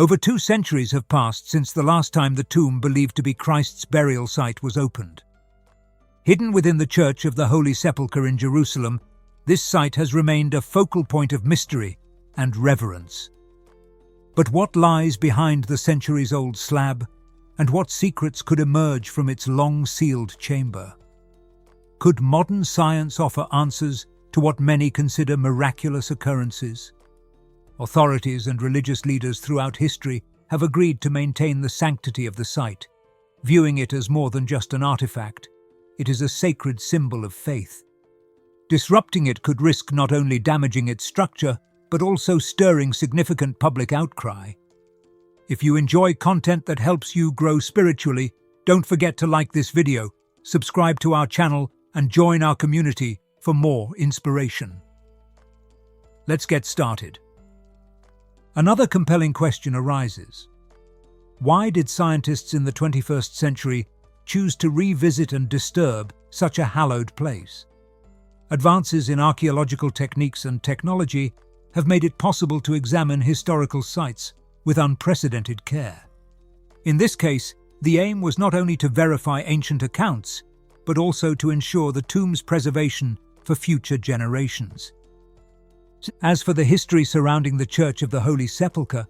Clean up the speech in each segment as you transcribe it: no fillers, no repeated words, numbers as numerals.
Over 2 centuries have passed since the last time the tomb believed to be Christ's burial site was opened. Hidden within the Church of the Holy Sepulcher in Jerusalem, this site has remained a focal point of mystery and reverence. But what lies behind the centuries-old slab, and what secrets could emerge from its long-sealed chamber? Could modern science offer answers to what many consider miraculous occurrences? Authorities and religious leaders throughout history have agreed to maintain the sanctity of the site, viewing it as more than just an artifact. It is a sacred symbol of faith. Disrupting it could risk not only damaging its structure, but also stirring significant public outcry. If you enjoy content that helps you grow spiritually, don't forget to like this video, subscribe to our channel, and join our community for more inspiration. Let's get started. Another compelling question arises. Why did scientists in the 21st century choose to revisit and disturb such a hallowed place? Advances in archaeological techniques and technology have made it possible to examine historical sites with unprecedented care. In this case, the aim was not only to verify ancient accounts, but also to ensure the tomb's preservation for future generations. As for the history surrounding the Church of the Holy Sepulcher,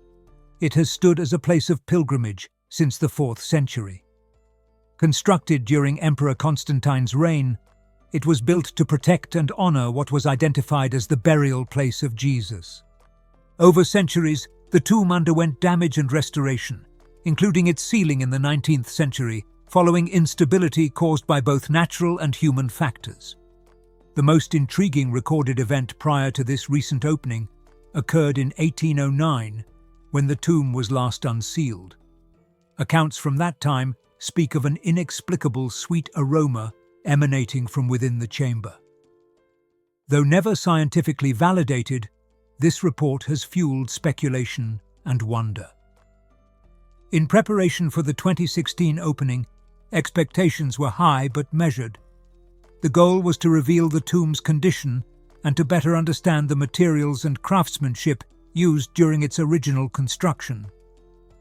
it has stood as a place of pilgrimage since the 4th century. Constructed during Emperor Constantine's reign, it was built to protect and honor what was identified as the burial place of Jesus. Over centuries, the tomb underwent damage and restoration, including its ceiling in the 19th century, following instability caused by both natural and human factors. The most intriguing recorded event prior to this recent opening occurred in 1809, when the tomb was last unsealed. Accounts from that time speak of an inexplicable sweet aroma emanating from within the chamber. Though never scientifically validated, this report has fueled speculation and wonder. In preparation for the 2016 opening, expectations were high but measured. The goal was to reveal the tomb's condition and to better understand the materials and craftsmanship used during its original construction.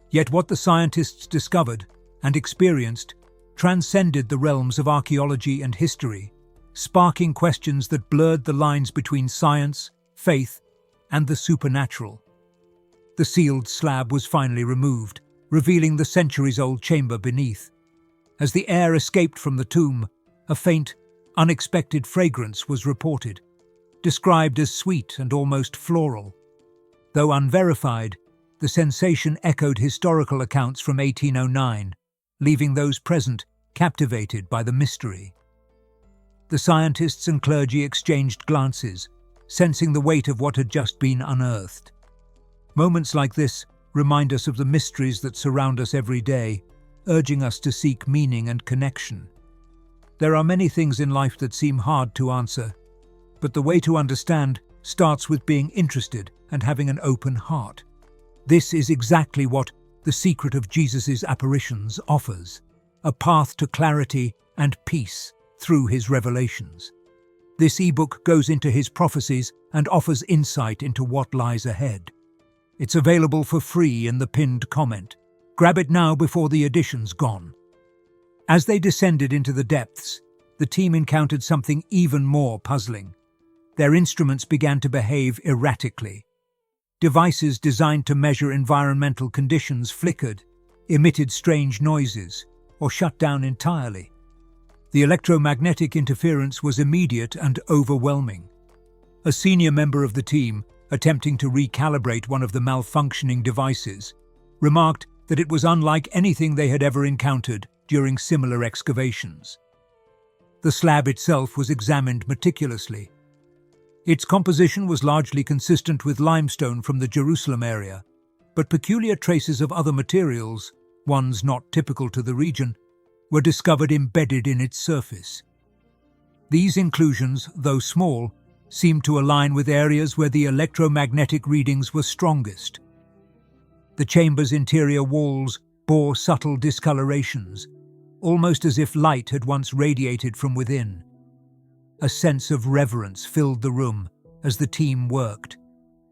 Yet what the scientists discovered and experienced transcended the realms of archaeology and history, sparking questions that blurred the lines between science, faith, and the supernatural. The sealed slab was finally removed, revealing the centuries-old chamber beneath. As the air escaped from the tomb, a faint, unexpected fragrance was reported, described as sweet and almost floral. Though unverified, the sensation echoed historical accounts from 1809, leaving those present captivated by the mystery. The scientists and clergy exchanged glances, sensing the weight of what had just been unearthed. Moments like this remind us of the mysteries that surround us every day, urging us to seek meaning and connection. There are many things in life that seem hard to answer, but the way to understand starts with being interested and having an open heart. This is exactly what The Secret of Jesus' Apparitions offers, a path to clarity and peace through his revelations. This ebook goes into his prophecies and offers insight into what lies ahead. It's available for free in the pinned comment. Grab it now before the edition's gone. As they descended into the depths, the team encountered something even more puzzling. Their instruments began to behave erratically. Devices designed to measure environmental conditions flickered, emitted strange noises, or shut down entirely. The electromagnetic interference was immediate and overwhelming. A senior member of the team, attempting to recalibrate one of the malfunctioning devices, remarked that it was unlike anything they had ever encountered during similar excavations. The slab itself was examined meticulously. Its composition was largely consistent with limestone from the Jerusalem area, but peculiar traces of other materials, ones not typical to the region, were discovered embedded in its surface. These inclusions, though small, seemed to align with areas where the electromagnetic readings were strongest. The chamber's interior walls bore subtle discolorations, almost as if light had once radiated from within. A sense of reverence filled the room as the team worked,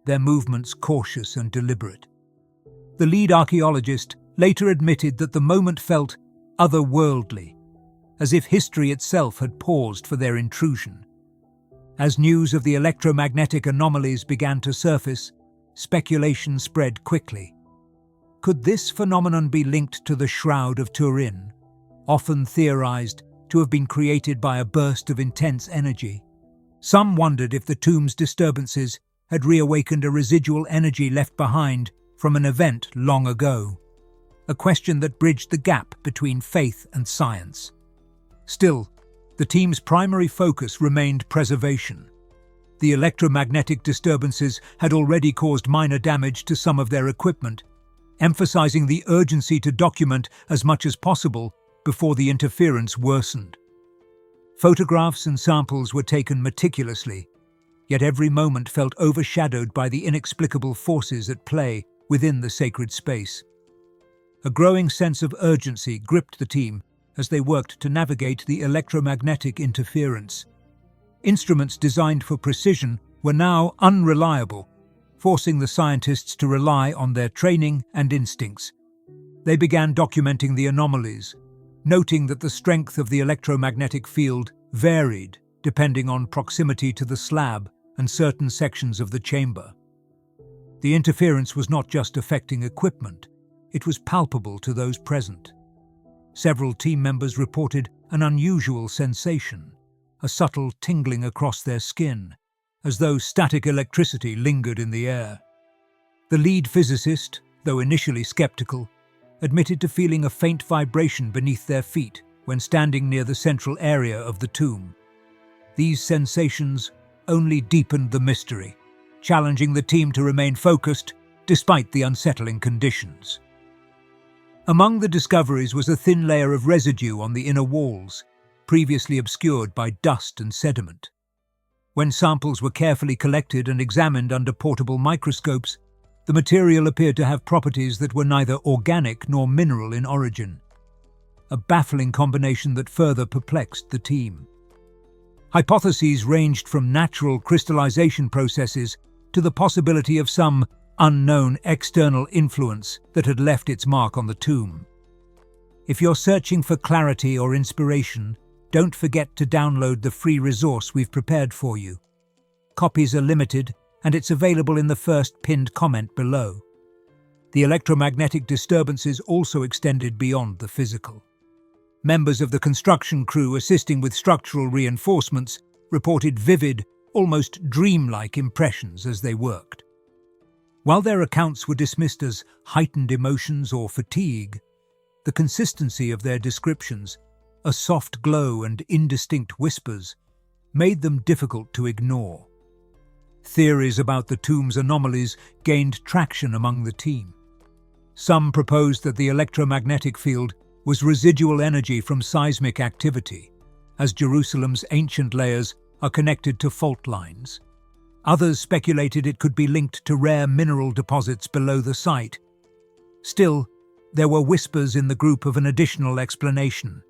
their movements cautious and deliberate. The lead archaeologist later admitted that the moment felt otherworldly, as if history itself had paused for their intrusion. As news of the electromagnetic anomalies began to surface, speculation spread quickly. Could this phenomenon be linked to the Shroud of Turin, often theorized to have been created by a burst of intense energy? Some wondered if the tomb's disturbances had reawakened a residual energy left behind from an event long ago, a question that bridged the gap between faith and science. Still, the team's primary focus remained preservation. The electromagnetic disturbances had already caused minor damage to some of their equipment, emphasizing the urgency to document as much as possible before the interference worsened. Photographs and samples were taken meticulously, yet every moment felt overshadowed by the inexplicable forces at play within the sacred space. A growing sense of urgency gripped the team as they worked to navigate the electromagnetic interference. Instruments designed for precision were now unreliable, forcing the scientists to rely on their training and instincts. They began documenting the anomalies, noting that the strength of the electromagnetic field varied depending on proximity to the slab and certain sections of the chamber. The interference was not just affecting equipment, it was palpable to those present. Several team members reported an unusual sensation, a subtle tingling across their skin, as though static electricity lingered in the air. The lead physicist, though initially skeptical, admitted to feeling a faint vibration beneath their feet when standing near the central area of the tomb. These sensations only deepened the mystery, challenging the team to remain focused despite the unsettling conditions. Among the discoveries was a thin layer of residue on the inner walls, previously obscured by dust and sediment. When samples were carefully collected and examined under portable microscopes, the material appeared to have properties that were neither organic nor mineral in origin, a baffling combination that further perplexed the team. Hypotheses ranged from natural crystallization processes to the possibility of some unknown external influence that had left its mark on the tomb. If you're searching for clarity or inspiration, don't forget to download the free resource we've prepared for you. Copies are limited, and it's available in the first pinned comment below. The electromagnetic disturbances also extended beyond the physical. Members of the construction crew assisting with structural reinforcements reported vivid, almost dreamlike impressions as they worked. While their accounts were dismissed as heightened emotions or fatigue, the consistency of their descriptions, a soft glow and indistinct whispers, made them difficult to ignore. Theories about the tomb's anomalies gained traction among the team. Some proposed that the electromagnetic field was residual energy from seismic activity, as Jerusalem's ancient layers are connected to fault lines. Others speculated it could be linked to rare mineral deposits below the site. Still, there were whispers in the group of an additional explanation,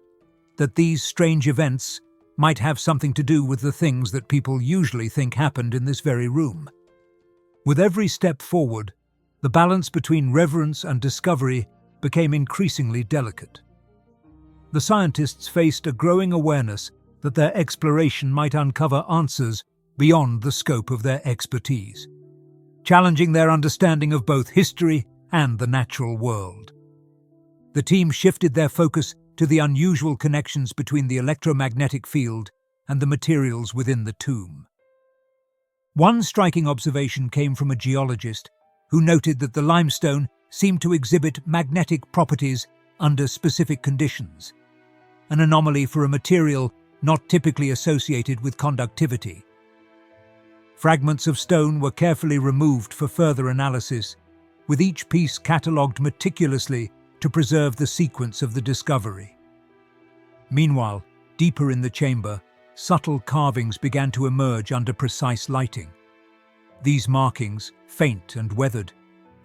that these strange events might have something to do with the things that people usually think happened in this very room. With every step forward, the balance between reverence and discovery became increasingly delicate. The scientists faced a growing awareness that their exploration might uncover answers beyond the scope of their expertise, challenging their understanding of both history and the natural world. The team shifted their focus to the unusual connections between the electromagnetic field and the materials within the tomb. One striking observation came from a geologist who noted that the limestone seemed to exhibit magnetic properties under specific conditions, an anomaly for a material not typically associated with conductivity. Fragments of stone were carefully removed for further analysis, with each piece catalogued meticulously to preserve the sequence of the discovery. Meanwhile, deeper in the chamber, subtle carvings began to emerge under precise lighting. These markings, faint and weathered,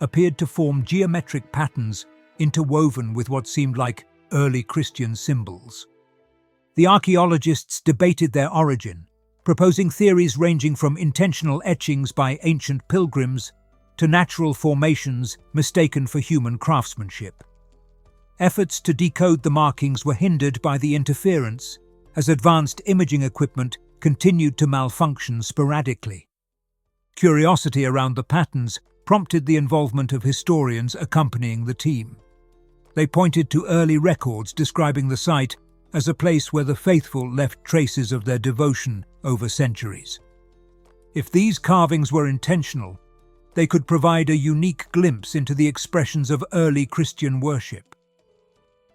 appeared to form geometric patterns interwoven with what seemed like early Christian symbols. The archaeologists debated their origin, proposing theories ranging from intentional etchings by ancient pilgrims to natural formations mistaken for human craftsmanship. Efforts to decode the markings were hindered by the interference, as advanced imaging equipment continued to malfunction sporadically. Curiosity around the patterns prompted the involvement of historians accompanying the team. They pointed to early records describing the site as a place where the faithful left traces of their devotion over centuries. If these carvings were intentional, they could provide a unique glimpse into the expressions of early Christian worship.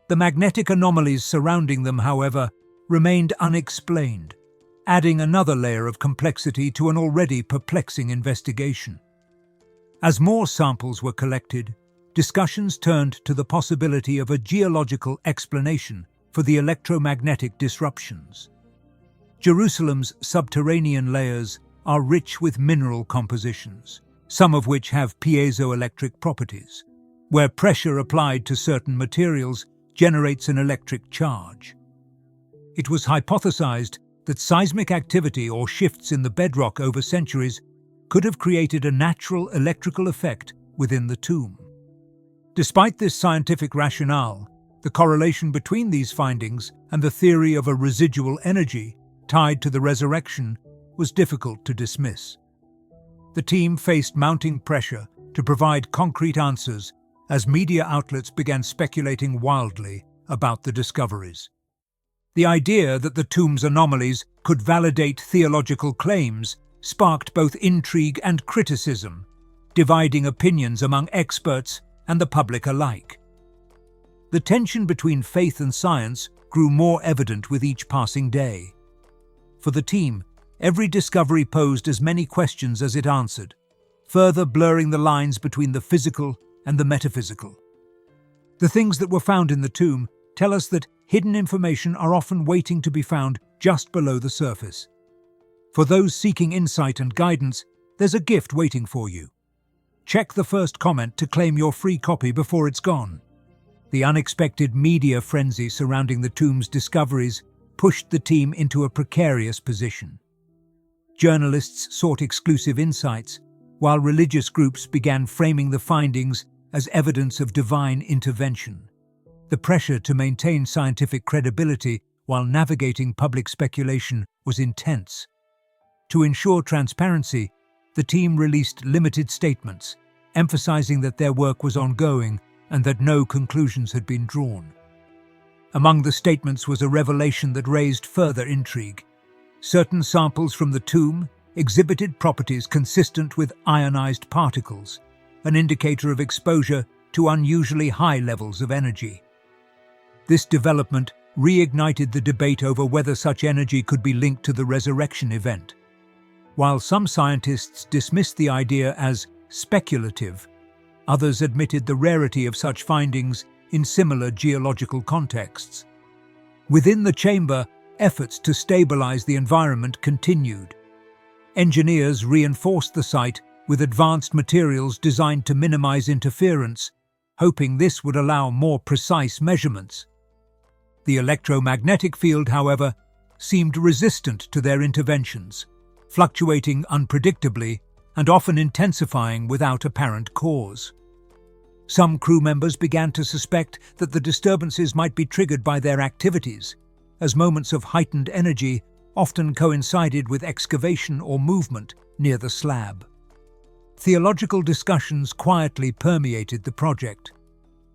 The magnetic anomalies surrounding them, however, remained unexplained, adding another layer of complexity to an already perplexing investigation. As more samples were collected, discussions turned to the possibility of a geological explanation for the electromagnetic disruptions. Jerusalem's subterranean layers are rich with mineral compositions, some of which have piezoelectric properties, where pressure applied to certain materials generates an electric charge. It was hypothesized that seismic activity or shifts in the bedrock over centuries could have created a natural electrical effect within the tomb. Despite this scientific rationale, the correlation between these findings and the theory of a residual energy tied to the resurrection was difficult to dismiss. The team faced mounting pressure to provide concrete answers as media outlets began speculating wildly about the discoveries. The idea that the tomb's anomalies could validate theological claims sparked both intrigue and criticism, dividing opinions among experts and the public alike. The tension between faith and science grew more evident with each passing day. For the team, every discovery posed as many questions as it answered, further blurring the lines between the physical and the metaphysical. The things that were found in the tomb tell us that hidden information are often waiting to be found just below the surface. For those seeking insight and guidance, there's a gift waiting for you. Check the first comment to claim your free copy before it's gone. The unexpected media frenzy surrounding the tomb's discoveries pushed the team into a precarious position. Journalists sought exclusive insights, while religious groups began framing the findings as evidence of divine intervention. The pressure to maintain scientific credibility while navigating public speculation was intense. To ensure transparency, the team released limited statements, emphasizing that their work was ongoing and that no conclusions had been drawn. Among the statements was a revelation that raised further intrigue. Certain samples from the tomb exhibited properties consistent with ionized particles, an indicator of exposure to unusually high levels of energy. This development reignited the debate over whether such energy could be linked to the resurrection event. While some scientists dismissed the idea as speculative, others admitted the rarity of such findings in similar geological contexts. Within the chamber, efforts to stabilize the environment continued. Engineers reinforced the site with advanced materials designed to minimize interference, hoping this would allow more precise measurements. The electromagnetic field, however, seemed resistant to their interventions, fluctuating unpredictably and often intensifying without apparent cause. Some crew members began to suspect that the disturbances might be triggered by their activities, as moments of heightened energy often coincided with excavation or movement near the slab. Theological discussions quietly permeated the project.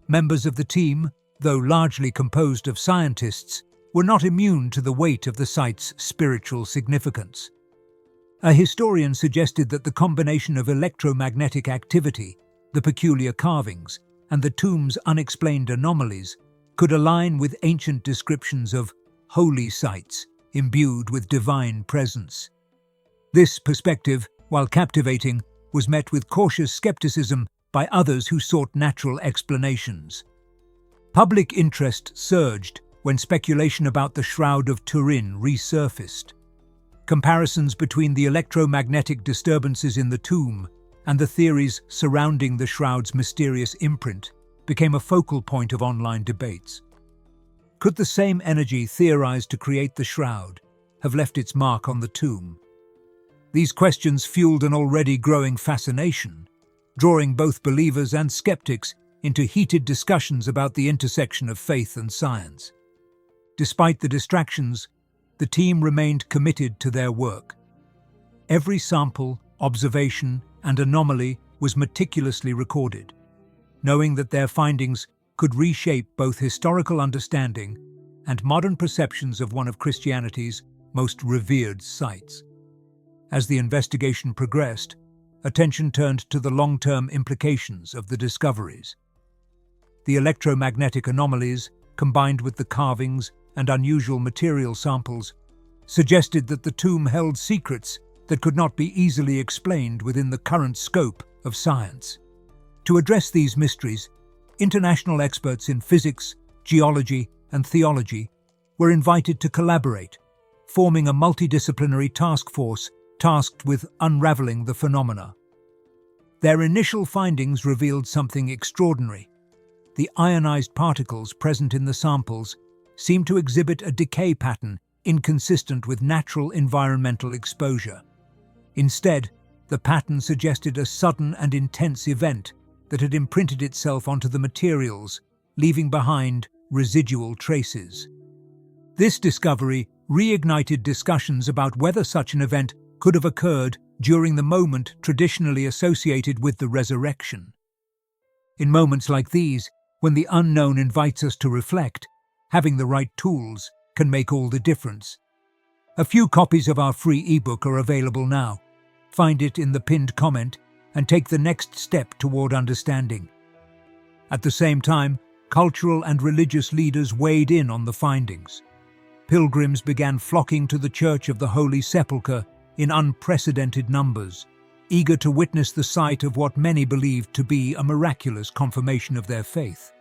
Members of the team, though largely composed of scientists, were not immune to the weight of the site's spiritual significance. A historian suggested that the combination of electromagnetic activity, the peculiar carvings, and the tomb's unexplained anomalies could align with ancient descriptions of holy sites imbued with divine presence. This perspective, while captivating, was met with cautious skepticism by others who sought natural explanations. Public interest surged when speculation about the Shroud of Turin resurfaced. Comparisons between the electromagnetic disturbances in the tomb and the theories surrounding the shroud's mysterious imprint became a focal point of online debates. Could the same energy theorized to create the shroud have left its mark on the tomb? These questions fueled an already growing fascination, drawing both believers and skeptics into heated discussions about the intersection of faith and science. Despite the distractions, the team remained committed to their work. Every sample, observation, and anomaly was meticulously recorded, knowing that their findings could reshape both historical understanding and modern perceptions of one of Christianity's most revered sites. As the investigation progressed, attention turned to the long-term implications of the discoveries. The electromagnetic anomalies, combined with the carvings and unusual material samples, suggested that the tomb held secrets that could not be easily explained within the current scope of science. To address these mysteries, international experts in physics, geology, and theology were invited to collaborate, forming a multidisciplinary task force tasked with unraveling the phenomena. Their initial findings revealed something extraordinary. The ionized particles present in the samples seemed to exhibit a decay pattern inconsistent with natural environmental exposure. Instead, the pattern suggested a sudden and intense event that had imprinted itself onto the materials, leaving behind residual traces. This discovery reignited discussions about whether such an event could have occurred during the moment traditionally associated with the resurrection. In moments like these, when the unknown invites us to reflect, having the right tools can make all the difference. A few copies of our free ebook are available now. Find it in the pinned comment and take the next step toward understanding. At the same time, cultural and religious leaders weighed in on the findings. Pilgrims began flocking to the Church of the Holy Sepulcher in unprecedented numbers, eager to witness the sight of what many believed to be a miraculous confirmation of their faith.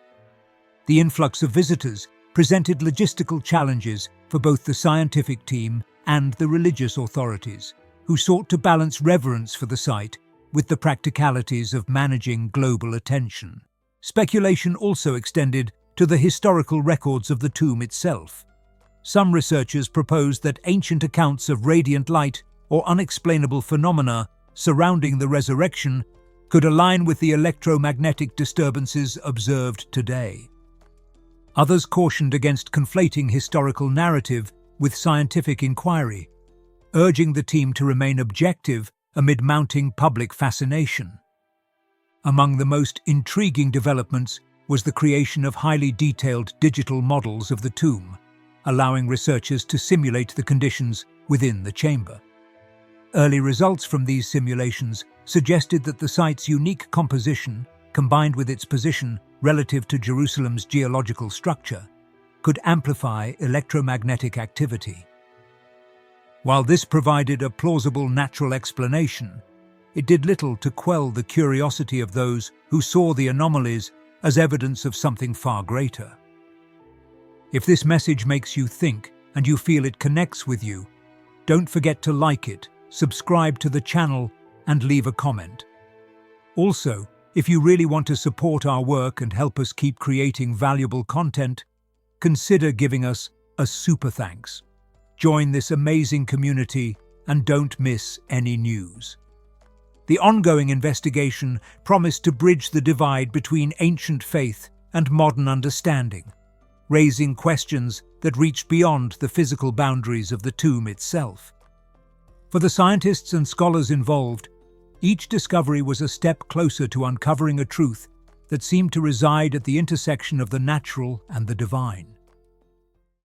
The influx of visitors presented logistical challenges for both the scientific team and the religious authorities, who sought to balance reverence for the site with the practicalities of managing global attention. Speculation also extended to the historical records of the tomb itself. Some researchers proposed that ancient accounts of radiant light or unexplainable phenomena surrounding the resurrection could align with the electromagnetic disturbances observed today. Others cautioned against conflating historical narrative with scientific inquiry, urging the team to remain objective amid mounting public fascination. Among the most intriguing developments was the creation of highly detailed digital models of the tomb, allowing researchers to simulate the conditions within the chamber. Early results from these simulations suggested that the site's unique composition, combined with its position relative to Jerusalem's geological structure, could amplify electromagnetic activity. While this provided a plausible natural explanation, it did little to quell the curiosity of those who saw the anomalies as evidence of something far greater. If this message makes you think and you feel it connects with you, don't forget to like it, subscribe to the channel, and leave a comment. Also, if you really want to support our work and help us keep creating valuable content, consider giving us a super thanks. Join this amazing community and don't miss any news. The ongoing investigation promised to bridge the divide between ancient faith and modern understanding, raising questions that reached beyond the physical boundaries of the tomb itself. For the scientists and scholars involved, each discovery was a step closer to uncovering a truth that seemed to reside at the intersection of the natural and the divine.